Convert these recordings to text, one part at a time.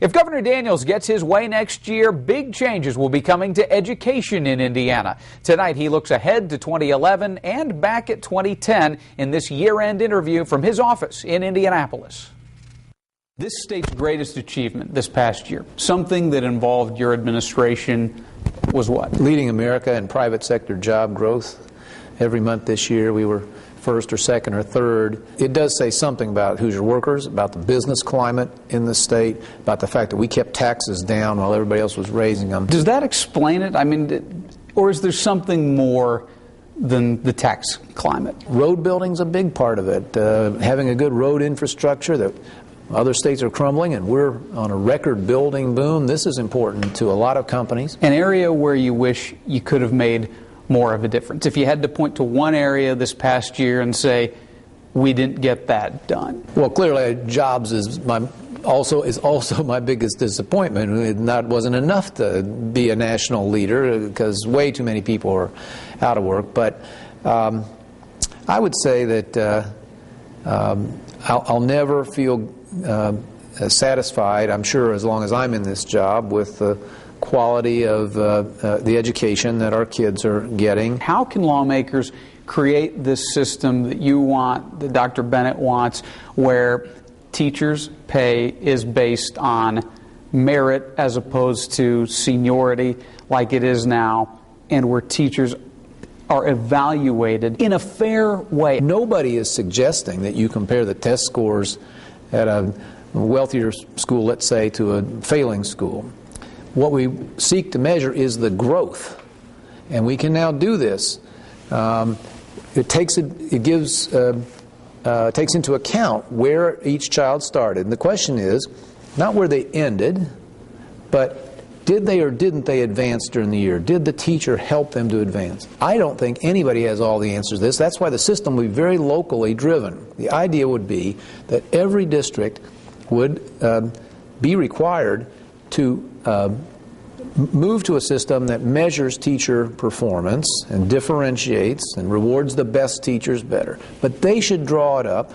If Governor Daniels gets his way next year, big changes will be coming to education in Indiana. Tonight, he looks ahead to 2011 and back at 2010 in this year-end interview from his office in Indianapolis. This state's greatest achievement this past year, something that involved your administration, was what? Leading America in private sector job growth. Every month this year, we were first or second or third. It does say something about Hoosier workers, about the business climate in the state, about the fact that we kept taxes down while everybody else was raising them. Does that explain it? I mean, or is there something more than the tax climate? Road building's a big part of it. Having a good road infrastructure that other states are crumbling, and we're on a record building boom. This is important to a lot of companies. An area where you wish you could have made more of a difference. If you had to point to one area this past year and say, we didn't get that done. Well, clearly jobs is also my biggest disappointment. That wasn't enough to be a national leader because way too many people are out of work. But I would say that I'll never feel satisfied, I'm sure, as long as I'm in this job, with the quality of the education that our kids are getting. How can lawmakers create this system that you want, that Dr. Bennett wants, where teachers' pay is based on merit as opposed to seniority like it is now, and where teachers are evaluated in a fair way? Nobody is suggesting that you compare the test scores at a wealthier school, let's say, to a failing school. What we seek to measure is the growth, and we can now do this. It takes into account where each child started. And the question is not where they ended, but did they or didn't they advance during the year? Did the teacher help them to advance? I don't think anybody has all the answers to this. That's why the system will be very locally driven. The idea would be that every district would be required to move to a system that measures teacher performance and differentiates and rewards the best teachers better. But they should draw it up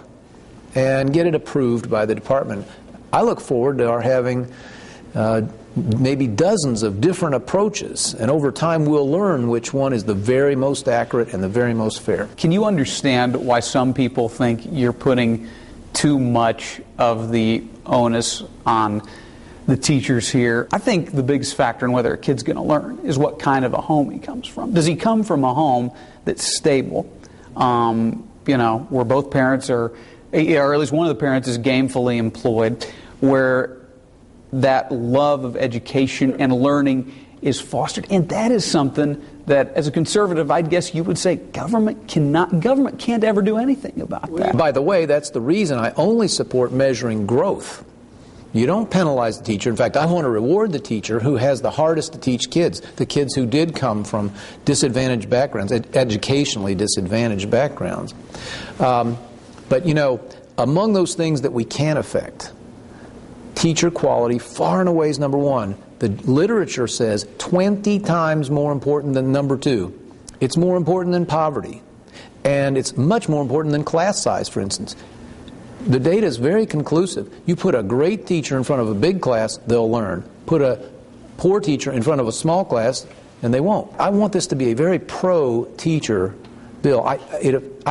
and get it approved by the department. I look forward to our having maybe dozens of different approaches, and over time we'll learn which one is the very most accurate and the very most fair. Can you understand why some people think you're putting too much of the onus on the teachers here? I think the biggest factor in whether a kid's going to learn is what kind of a home he comes from. Does he come from a home that's stable, where both parents are, or at least one of the parents is gainfully employed, where that love of education and learning is fostered? And that is something that, as a conservative, I'd guess you would say government can't ever do anything about that. By the way, that's the reason I only support measuring growth. You don't penalize the teacher. In fact, I want to reward the teacher who has the hardest to teach kids, the kids who did come from disadvantaged backgrounds, educationally disadvantaged backgrounds. But, among those things that we can affect, teacher quality far and away is number one. The literature says 20 times more important than number two. It's more important than poverty. And it's much more important than class size, for instance. The data is very conclusive. You put a great teacher in front of a big class, they'll learn. Put a poor teacher in front of a small class, and they won't. I want this to be a very pro-teacher bill. I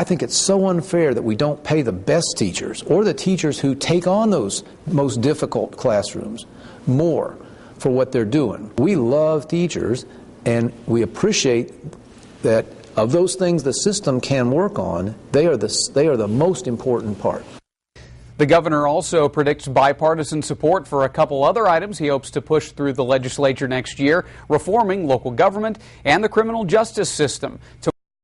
think it's so unfair that we don't pay the best teachers, or the teachers who take on those most difficult classrooms, more for what they're doing. We love teachers, and we appreciate that of those things the system can work on, they are the most important part. The governor also predicts bipartisan support for a couple other items he hopes to push through the legislature next year, reforming local government and the criminal justice system.